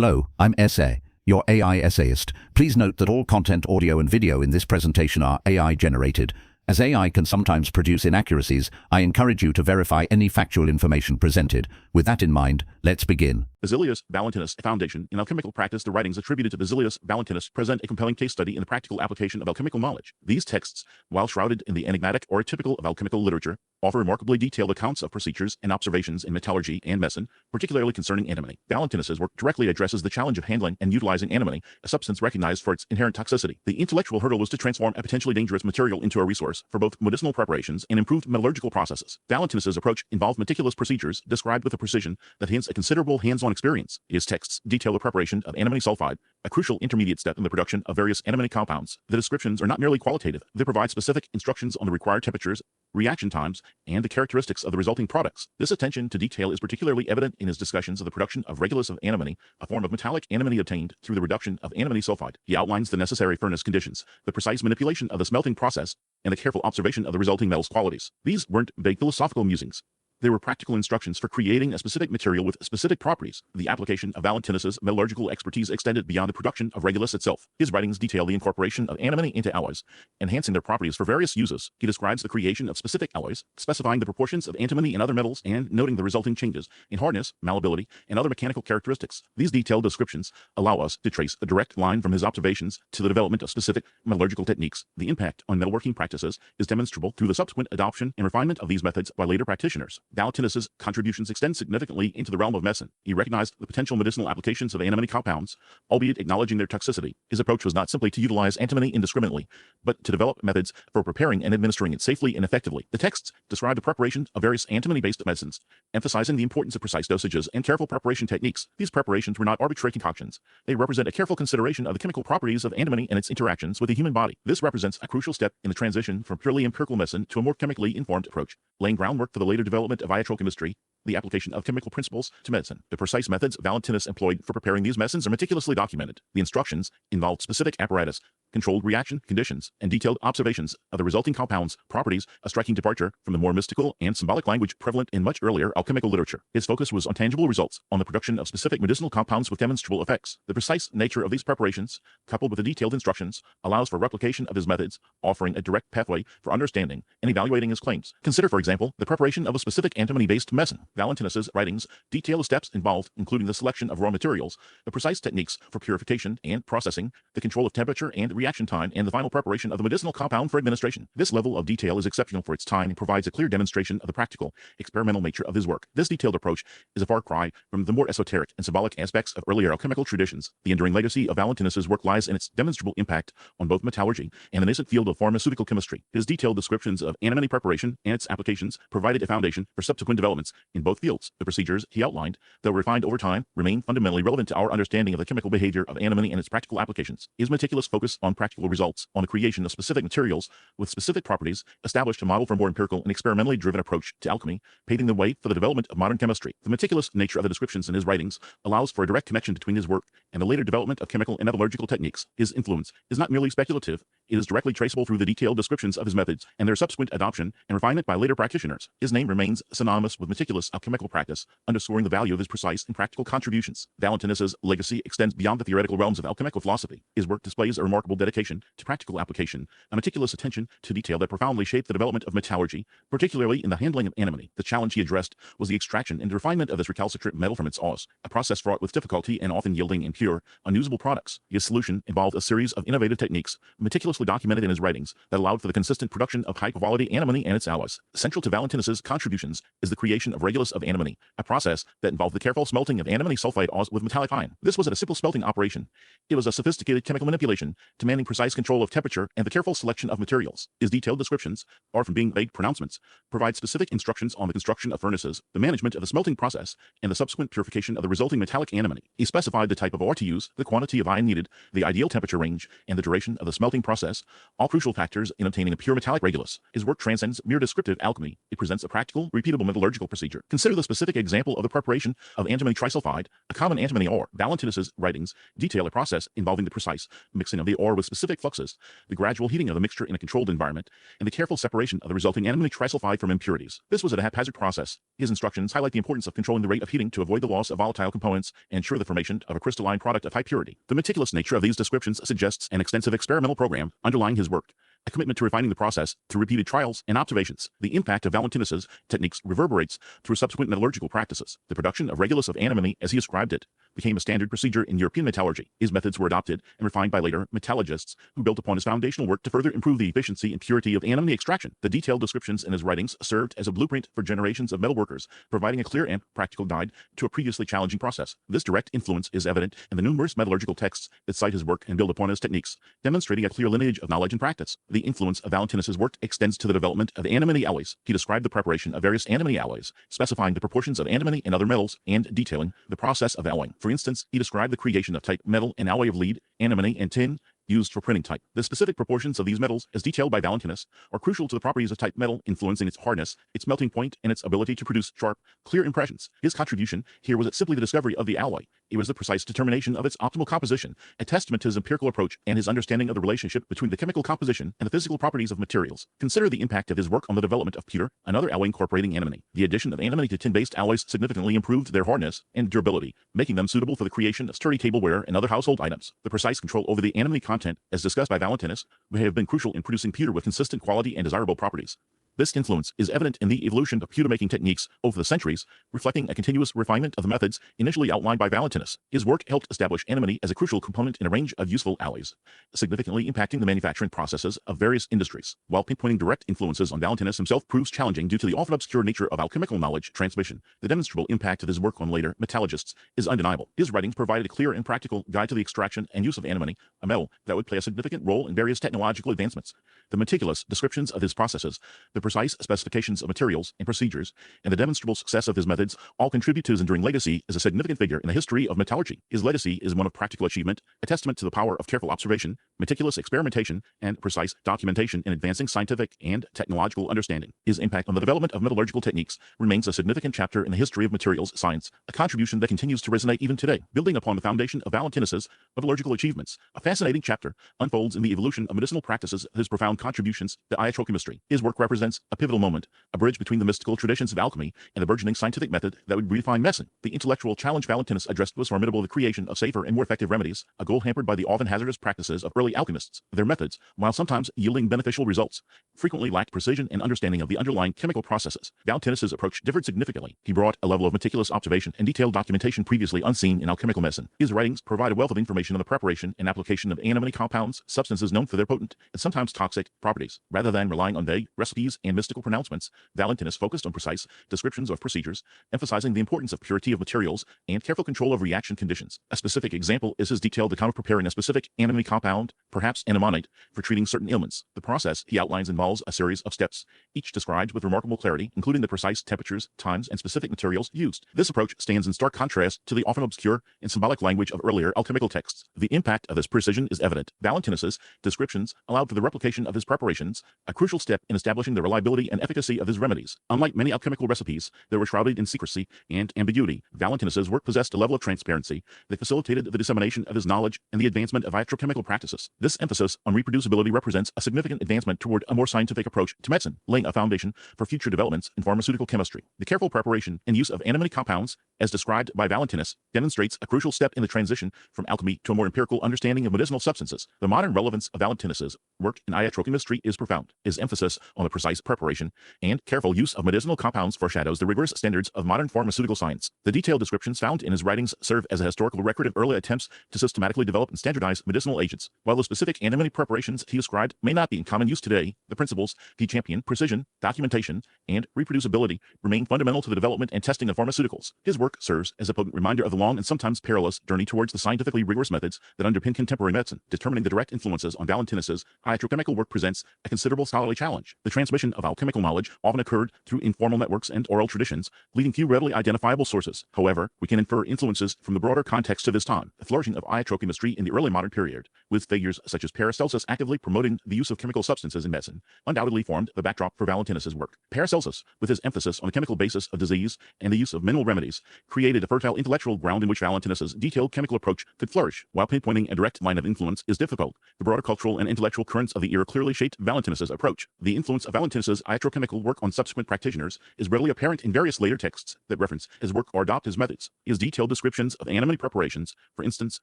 Hello, I'm SA, your AI essayist. Please note that all content, audio and video in this presentation are AI generated. As AI can sometimes produce inaccuracies, I encourage you to verify any factual information presented. With that in mind, let's begin. Basilius Valentinus, a foundation in alchemical practice. The writings attributed to Basilius Valentinus present a compelling case study in the practical application of alchemical knowledge. These texts, while shrouded in the enigmatic or typical of alchemical literature, offer remarkably detailed accounts of procedures and observations in metallurgy and medicine, particularly concerning antimony. Valentinus's work directly addresses the challenge of handling and utilizing antimony, a substance recognized for its inherent toxicity. The intellectual hurdle was to transform a potentially dangerous material into a resource for both medicinal preparations and improved metallurgical processes. Valentinus's approach involved meticulous procedures described with a precision that hints at considerable hands-on experience. His texts detail the preparation of antimony sulfide, a crucial intermediate step in the production of various antimony compounds. The descriptions are not merely qualitative, they provide specific instructions on the required temperatures, reaction times, and the characteristics of the resulting products. This attention to detail is particularly evident in his discussions of the production of regulus of antimony, a form of metallic antimony obtained through the reduction of antimony sulfide. He outlines the necessary furnace conditions, the precise manipulation of the smelting process, and the careful observation of the resulting metal's qualities. These weren't vague philosophical musings. They were practical instructions for creating a specific material with specific properties. The application of Valentinus's metallurgical expertise extended beyond the production of regulus itself. His writings detail the incorporation of antimony into alloys, enhancing their properties for various uses. He describes the creation of specific alloys, specifying the proportions of antimony and other metals, and noting the resulting changes in hardness, malleability, and other mechanical characteristics. These detailed descriptions allow us to trace a direct line from his observations to the development of specific metallurgical techniques. The impact on metalworking practices is demonstrable through the subsequent adoption and refinement of these methods by later practitioners. Valentinus's contributions extend significantly into the realm of medicine. He recognized the potential medicinal applications of antimony compounds, albeit acknowledging their toxicity. His approach was not simply to utilize antimony indiscriminately, but to develop methods for preparing and administering it safely and effectively. The texts describe the preparation of various antimony-based medicines, emphasizing the importance of precise dosages and careful preparation techniques. These preparations were not arbitrary concoctions. They represent a careful consideration of the chemical properties of antimony and its interactions with the human body. This represents a crucial step in the transition from purely empirical medicine to a more chemically informed approach, laying groundwork for the later development of iatrochemistry, the application of chemical principles to medicine. The precise methods Valentinus employed for preparing these medicines are meticulously documented. The instructions involved specific apparatus, controlled reaction conditions, and detailed observations of the resulting compounds' properties, a striking departure from the more mystical and symbolic language prevalent in much earlier alchemical literature. His focus was on tangible results, on the production of specific medicinal compounds with demonstrable effects. The precise nature of these preparations, coupled with the detailed instructions, allows for replication of his methods, offering a direct pathway for understanding and evaluating his claims. Consider, for example, the preparation of a specific antimony-based medicine. Valentinus's writings detail the steps involved, including the selection of raw materials, the precise techniques for purification and processing, the control of temperature and reaction time, and the final preparation of the medicinal compound for administration. This level of detail is exceptional for its time and provides a clear demonstration of the practical, experimental nature of his work. This detailed approach is a far cry from the more esoteric and symbolic aspects of earlier alchemical traditions. The enduring legacy of Valentinus's work lies in its demonstrable impact on both metallurgy and the nascent field of pharmaceutical chemistry. His detailed descriptions of antimony preparation and its applications provided a foundation for subsequent developments in both fields. The procedures he outlined, though refined over time, remain fundamentally relevant to our understanding of the chemical behavior of antimony and its practical applications. His meticulous focus on practical results, on the creation of specific materials with specific properties, established a model for a more empirical and experimentally driven approach to alchemy, paving the way for the development of modern chemistry. The meticulous nature of the descriptions in his writings allows for a direct connection between his work and the later development of chemical and metallurgical techniques. His influence is not merely speculative, it is directly traceable through the detailed descriptions of his methods and their subsequent adoption and refinement by later practitioners. His name remains synonymous with meticulous alchemical practice, underscoring the value of his precise and practical contributions. Valentinus's legacy extends beyond the theoretical realms of alchemical philosophy. His work displays a remarkable dedication to practical application, a meticulous attention to detail that profoundly shaped the development of metallurgy, particularly in the handling of antimony. The challenge he addressed was the extraction and refinement of this recalcitrant metal from its ores, a process fraught with difficulty and often yielding impure, unusable products. His solution involved a series of innovative techniques, meticulously documented in his writings, that allowed for the consistent production of high-quality antimony and its alloys. Central to Valentinus's contributions is the creation of regulus of antimony, a process that involved the careful smelting of antimony sulfide ores with metallic iron. This wasn't a simple smelting operation. It was a sophisticated chemical manipulation, demanding precise control of temperature and the careful selection of materials. His detailed descriptions, far from being vague pronouncements, provide specific instructions on the construction of furnaces, the management of the smelting process, and the subsequent purification of the resulting metallic antimony. He specified the type of ore to use, the quantity of iron needed, the ideal temperature range, and the duration of the smelting process, all crucial factors in obtaining a pure metallic regulus. His work transcends mere descriptive alchemy. It presents a practical, repeatable metallurgical procedure. Consider the specific example of the preparation of antimony trisulfide, a common antimony ore. Valentinus's writings detail a process involving the precise mixing of the ore with with specific fluxes, the gradual heating of the mixture in a controlled environment, and the careful separation of the resulting antimony trisulfide from impurities. This was a haphazard process. His instructions highlight the importance of controlling the rate of heating to avoid the loss of volatile components and ensure the formation of a crystalline product of high purity. The meticulous nature of these descriptions suggests an extensive experimental program underlying his work, a commitment to refining the process through repeated trials and observations. The impact of Valentinus's techniques reverberates through subsequent metallurgical practices. The production of regulus of antimony, as he described it, became a standard procedure in European metallurgy. His methods were adopted and refined by later metallurgists who built upon his foundational work to further improve the efficiency and purity of antimony extraction. The detailed descriptions in his writings served as a blueprint for generations of metalworkers, providing a clear and practical guide to a previously challenging process. This direct influence is evident in the numerous metallurgical texts that cite his work and build upon his techniques, demonstrating a clear lineage of knowledge and practice. The influence of Valentinus's work extends to the development of antimony alloys. He described the preparation of various antimony alloys, specifying the proportions of antimony and other metals, and detailing the process of alloying. For instance, he described the creation of type metal and alloy of lead, antimony, and tin, used for printing type. The specific proportions of these metals, as detailed by Valentinus, are crucial to the properties of type metal, influencing its hardness, its melting point, and its ability to produce sharp, clear impressions. His contribution here wasn't simply the discovery of the alloy, it was the precise determination of its optimal composition, a testament to his empirical approach and his understanding of the relationship between the chemical composition and the physical properties of materials. Consider the impact of his work on the development of pewter, another alloy incorporating antimony. The addition of antimony to tin-based alloys significantly improved their hardness and durability, making them suitable for the creation of sturdy tableware and other household items. The precise control over the antimony content, as discussed by Valentinus, may have been crucial in producing pewter with consistent quality and desirable properties. This influence is evident in the evolution of pewter-making techniques over the centuries, reflecting a continuous refinement of the methods initially outlined by Valentinus. His work helped establish antimony as a crucial component in a range of useful alloys, significantly impacting the manufacturing processes of various industries. While pinpointing direct influences on Valentinus himself proves challenging due to the often obscure nature of alchemical knowledge transmission, the demonstrable impact of his work on later metallurgists is undeniable. His writings provided a clear and practical guide to the extraction and use of antimony, a metal that would play a significant role in various technological advancements. The meticulous descriptions of his processes, the precise specifications of materials and procedures, and the demonstrable success of his methods all contribute to his enduring legacy as a significant figure in the history of metallurgy. His legacy is one of practical achievement, a testament to the power of careful observation, meticulous experimentation, and precise documentation in advancing scientific and technological understanding. His impact on the development of metallurgical techniques remains a significant chapter in the history of materials science, a contribution that continues to resonate even today. Building upon the foundation of Valentinus's metallurgical achievements, a fascinating chapter unfolds in the evolution of medicinal practices and his profound contributions to iatrochemistry. His work represents a pivotal moment, a bridge between the mystical traditions of alchemy and the burgeoning scientific method that would redefine medicine. The intellectual challenge Valentinus addressed was formidable: the creation of safer and more effective remedies, a goal hampered by the often hazardous practices of early alchemists. Their methods, while sometimes yielding beneficial results, frequently lacked precision and understanding of the underlying chemical processes. Valentinus's approach differed significantly. He brought a level of meticulous observation and detailed documentation previously unseen in alchemical medicine. His writings provide a wealth of information on the preparation and application of antimony compounds, substances known for their potent and sometimes toxic properties. Rather than relying on vague recipes and mystical pronouncements, Valentinus focused on precise descriptions of procedures, emphasizing the importance of purity of materials and careful control of reaction conditions. A specific example is his detailed account of preparing a specific antimony compound, perhaps antimonite, for treating certain ailments. The process he outlines involves a series of steps, each described with remarkable clarity, including the precise temperatures, times, and specific materials used. This approach stands in stark contrast to the often obscure and symbolic language of earlier alchemical texts. The impact of this precision is evident. Valentinus's descriptions allowed for the replication of his preparations, a crucial step in establishing the reliability and efficacy of his remedies. Unlike many alchemical recipes that were shrouded in secrecy and ambiguity, Valentinus's work possessed a level of transparency that facilitated the dissemination of his knowledge and the advancement of iatrochemical practices. This emphasis on reproducibility represents a significant advancement toward a more scientific approach to medicine, laying a foundation for future developments in pharmaceutical chemistry. The careful preparation and use of antimony compounds, as described by Valentinus, demonstrates a crucial step in the transition from alchemy to a more empirical understanding of medicinal substances. The modern relevance of Valentinus's work in iatrochemistry is profound. His emphasis on the precise preparation and careful use of medicinal compounds foreshadows the rigorous standards of modern pharmaceutical science. The detailed descriptions found in his writings serve as a historical record of early attempts to systematically develop and standardize medicinal agents. While the specific antimony preparations he described may not be in common use today, the principles he championed, precision, documentation, and reproducibility, remain fundamental to the development and testing of pharmaceuticals. His work serves as a potent reminder of the long and sometimes perilous journey towards the scientifically rigorous methods that underpin contemporary medicine. Determining the direct influences on Valentinus's iatrochemical work presents a considerable scholarly challenge. The transmission of alchemical knowledge often occurred through informal networks and oral traditions, leaving few readily identifiable sources. However, we can infer influences from the broader context of his time. The flourishing of iatrochemistry in the early modern period, with figures such as Paracelsus actively promoting the use of chemical substances in medicine, undoubtedly formed the backdrop for Valentinus's work. Paracelsus, with his emphasis on the chemical basis of disease and the use of mineral remedies, created a fertile intellectual ground in which Valentinus's detailed chemical approach could flourish. While pinpointing a direct line of influence is difficult, the broader cultural and intellectual currents of the era clearly shaped Valentinus's approach. The influence of Valentinus's iatrochemical work on subsequent practitioners is readily apparent in various later texts that reference his work or adopt his methods. His detailed descriptions of antimony preparations, for instance,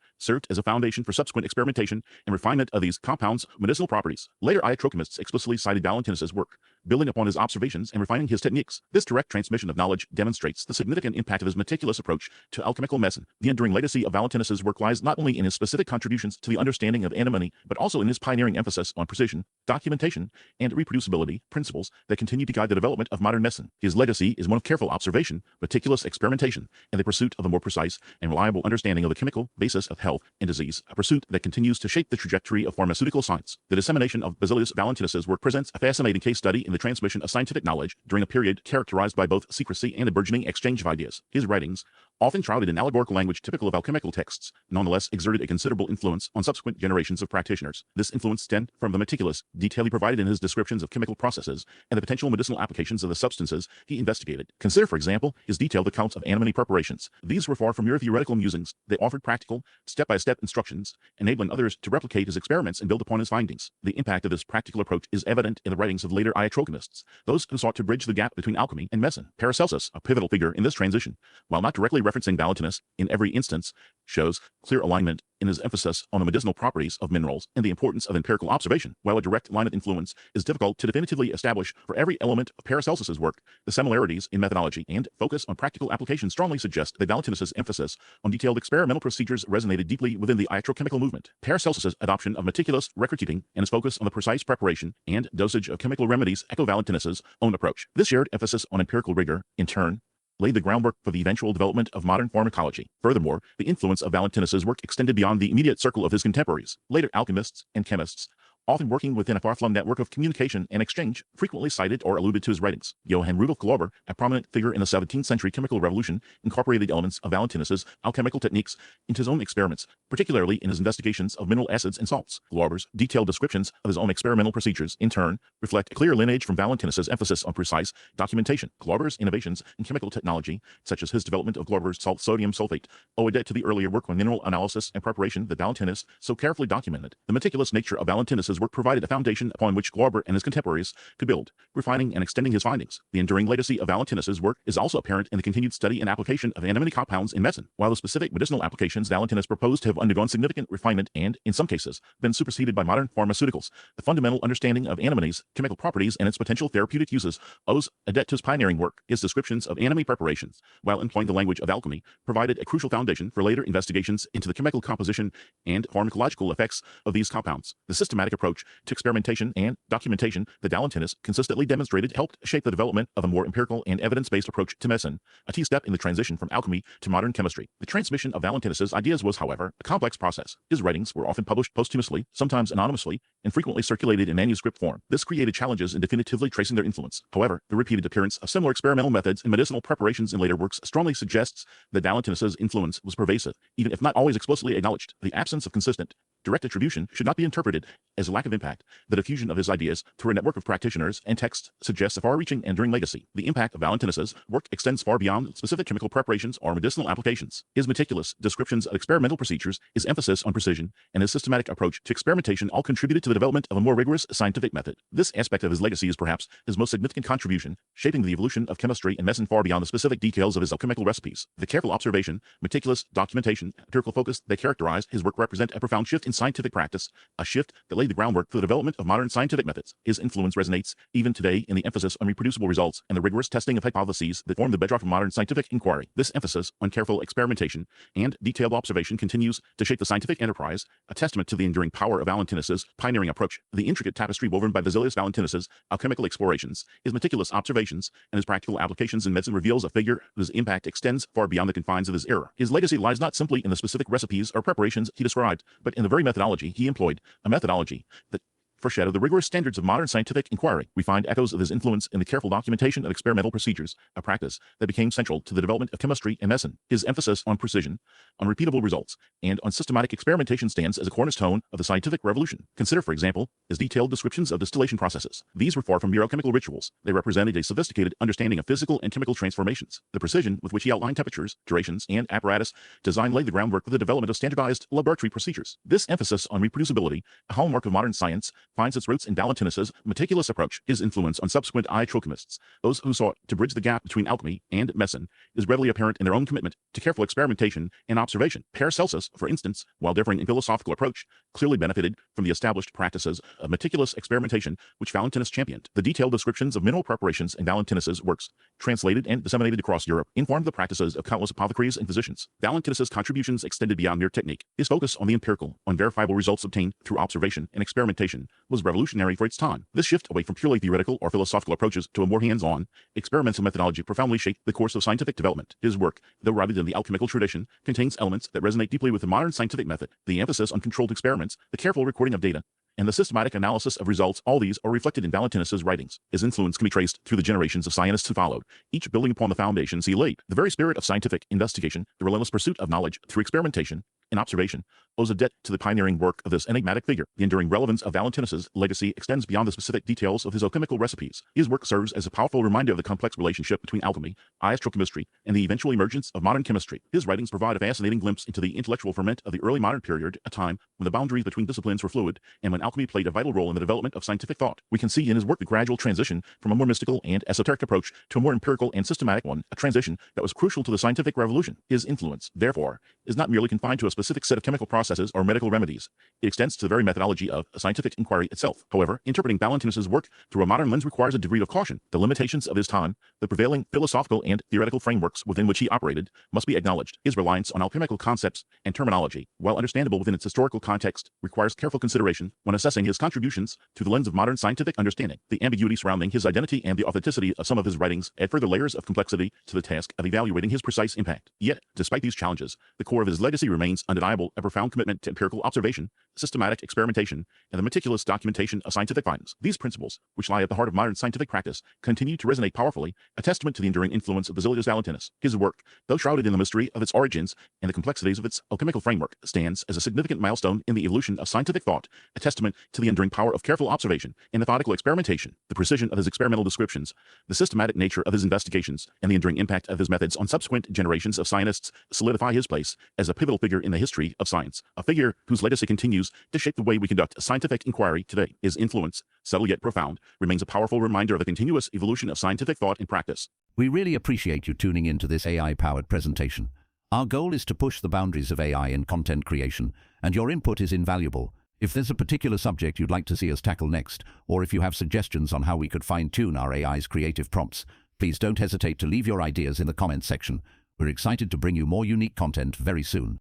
served as a foundation for subsequent experimentation and refinement of these compounds' medicinal properties. Later iatrochemists explicitly cited Valentinus's work, building upon his observations and refining his techniques. This direct transmission of knowledge demonstrates the significant impact of his meticulous approach to alchemical medicine. The enduring legacy of Valentinus's work lies not only in his specific contributions to the understanding of antimony, but also in his pioneering emphasis on precision, documentation, and reproducibility, principles that continue to guide the development of modern medicine. His legacy is one of careful observation, meticulous experimentation, and the pursuit of a more precise and reliable understanding of the chemical basis of health and disease, a pursuit that continues to shape the trajectory of pharmaceutical science. The dissemination of Basilius Valentinus's work presents a fascinating case study in the transmission of scientific knowledge during a period characterized by both secrecy and a burgeoning exchange of ideas. His writings, often shrouded in allegorical language typical of alchemical texts, nonetheless exerted a considerable influence on subsequent generations of practitioners. This influence stemmed from the meticulous detail he provided in his descriptions of chemical processes and the potential medicinal applications of the substances he investigated. Consider, for example, his detailed accounts of antimony preparations. These were far from mere theoretical musings. They offered practical, step-by-step instructions, enabling others to replicate his experiments and build upon his findings. The impact of this practical approach is evident in the writings of later iatrochemists, those who sought to bridge the gap between alchemy and medicine. Paracelsus, a pivotal figure in this transition, while not directly referencing Valentinus in every instance, shows clear alignment in his emphasis on the medicinal properties of minerals and the importance of empirical observation. While a direct line of influence is difficult to definitively establish for every element of Paracelsus's work, the similarities in methodology and focus on practical application strongly suggest that Valentinus's emphasis on detailed experimental procedures resonated deeply within the iatrochemical movement. Paracelsus's adoption of meticulous record-keeping and his focus on the precise preparation and dosage of chemical remedies echo Valentinus's own approach. This shared emphasis on empirical rigor, in turn, laid the groundwork for the eventual development of modern pharmacology. Furthermore, the influence of Valentinus's work extended beyond the immediate circle of his contemporaries. Later alchemists and chemists, often working within a far-flung network of communication and exchange, frequently cited or alluded to his writings. Johann Rudolf Glauber, a prominent figure in the 17th century chemical revolution, incorporated elements of Valentinus's alchemical techniques into his own experiments, particularly in his investigations of mineral acids and salts. Glauber's detailed descriptions of his own experimental procedures, in turn, reflect a clear lineage from Valentinus's emphasis on precise documentation. Glauber's innovations in chemical technology, such as his development of Glauber's sodium sulfate, owe a debt to the earlier work on mineral analysis and preparation that Valentinus so carefully documented. The meticulous nature of Valentinus's work provided a foundation upon which Glauber and his contemporaries could build, refining and extending his findings. The enduring legacy of Valentinus's work is also apparent in the continued study and application of antimony compounds in medicine. While the specific medicinal applications Valentinus proposed have undergone significant refinement and, in some cases, been superseded by modern pharmaceuticals, the fundamental understanding of antimony's chemical properties and its potential therapeutic uses owes a debt to his pioneering work. His descriptions of antimony preparations, while employing the language of alchemy, provided a crucial foundation for later investigations into the chemical composition and pharmacological effects of these compounds. The systematic approach to experimentation and documentation that Valentinus consistently demonstrated helped shape the development of a more empirical and evidence-based approach to medicine, a key step in the transition from alchemy to modern chemistry. The transmission of Valentinus's ideas was, however, a complex process. His writings were often published posthumously, sometimes anonymously, and frequently circulated in manuscript form. This created challenges in definitively tracing their influence. However, the repeated appearance of similar experimental methods and medicinal preparations in later works strongly suggests that Valentinus's influence was pervasive, even if not always explicitly acknowledged. The absence of consistent, direct attribution should not be interpreted as a lack of impact. The diffusion of his ideas through a network of practitioners and texts suggests a far-reaching and enduring legacy. The impact of Valentinus's work extends far beyond specific chemical preparations or medicinal applications. His meticulous descriptions of experimental procedures, his emphasis on precision, and his systematic approach to experimentation all contributed to the development of a more rigorous scientific method. This aspect of his legacy is perhaps his most significant contribution, shaping the evolution of chemistry and medicine far beyond the specific details of his alchemical recipes. The careful observation, meticulous documentation, empirical focus that characterized his work represent a profound shift in scientific practice, a shift that laid the groundwork for the development of modern scientific methods. His influence resonates even today in the emphasis on reproducible results and the rigorous testing of hypotheses that form the bedrock of modern scientific inquiry. This emphasis on careful experimentation and detailed observation continues to shape the scientific enterprise, a testament to the enduring power of Valentinus's pioneering approach. The intricate tapestry woven by Basilius Valentinus's alchemical explorations, his meticulous observations, and his practical applications in medicine reveals a figure whose impact extends far beyond the confines of his era. His legacy lies not simply in the specific recipes or preparations he described, but in the very methodology he employed, a methodology that foreshadowed the rigorous standards of modern scientific inquiry. We find echoes of his influence in the careful documentation of experimental procedures, a practice that became central to the development of chemistry and medicine. His emphasis on precision, on repeatable results, and on systematic experimentation stands as a cornerstone of the scientific revolution. Consider, for example, his detailed descriptions of distillation processes. These were far from mere alchemical rituals. They represented a sophisticated understanding of physical and chemical transformations. The precision with which he outlined temperatures, durations, and apparatus design laid the groundwork for the development of standardized laboratory procedures. This emphasis on reproducibility, a hallmark of modern science, finds its roots in Valentinus's meticulous approach. His influence on subsequent iatrochemists, those who sought to bridge the gap between alchemy and medicine, is readily apparent in their own commitment to careful experimentation and observation. Paracelsus, for instance, while differing in philosophical approach, clearly benefited from the established practices of meticulous experimentation which Valentinus championed. The detailed descriptions of mineral preparations in Valentinus's works, translated and disseminated across Europe, informed the practices of countless apothecaries and physicians. Valentinus's contributions extended beyond mere technique. His focus on the empirical, on verifiable results obtained through observation and experimentation, was revolutionary for its time. This shift away from purely theoretical or philosophical approaches to a more hands-on, experimental methodology profoundly shaped the course of scientific development. His work, though rooted in the alchemical tradition, contains elements that resonate deeply with the modern scientific method. The emphasis on controlled experiments, the careful recording of data, and the systematic analysis of results, all these are reflected in Valentinus's writings. His influence can be traced through the generations of scientists who followed, each building upon the foundations he laid. The very spirit of scientific investigation, the relentless pursuit of knowledge through experimentation and observation, owes a debt to the pioneering work of this enigmatic figure. The enduring relevance of Valentinus's legacy extends beyond the specific details of his alchemical recipes. His work serves as a powerful reminder of the complex relationship between alchemy, iatrochemistry, and the eventual emergence of modern chemistry. His writings provide a fascinating glimpse into the intellectual ferment of the early modern period, a time when the boundaries between disciplines were fluid and when alchemy played a vital role in the development of scientific thought. We can see in his work the gradual transition from a more mystical and esoteric approach to a more empirical and systematic one, a transition that was crucial to the scientific revolution. His influence, therefore, is not merely confined to a specific set of chemical processes or medical remedies. It extends to the very methodology of scientific inquiry itself. However, interpreting Valentinus's work through a modern lens requires a degree of caution. The limitations of his time, the prevailing philosophical and theoretical frameworks within which he operated, must be acknowledged. His reliance on alchemical concepts and terminology, while understandable within its historical context, requires careful consideration when assessing his contributions through the lens of modern scientific understanding. The ambiguity surrounding his identity and the authenticity of some of his writings add further layers of complexity to the task of evaluating his precise impact. Yet, despite these challenges, the core of his legacy remains undeniable, a profound commitment to empirical observation, systematic experimentation, and the meticulous documentation of scientific findings. These principles, which lie at the heart of modern scientific practice, continue to resonate powerfully, a testament to the enduring influence of Basilius Valentinus. His work, though shrouded in the mystery of its origins and the complexities of its alchemical framework, stands as a significant milestone in the evolution of scientific thought, a testament to the enduring power of careful observation and methodical experimentation, the precision of his experimental descriptions, the systematic nature of his investigations, and the enduring impact of his methods on subsequent generations of scientists solidify his place as a pivotal figure in the history of science, a figure whose legacy continues to shape the way we conduct scientific inquiry today. His influence, subtle yet profound, remains a powerful reminder of the continuous evolution of scientific thought and practice. We really appreciate you tuning into this AI-powered presentation. Our goal is to push the boundaries of AI in content creation, and your input is invaluable. If there's a particular subject you'd like to see us tackle next, or if you have suggestions on how we could fine-tune our AI's creative prompts, please don't hesitate to leave your ideas in the comments section. We're excited to bring you more unique content very soon.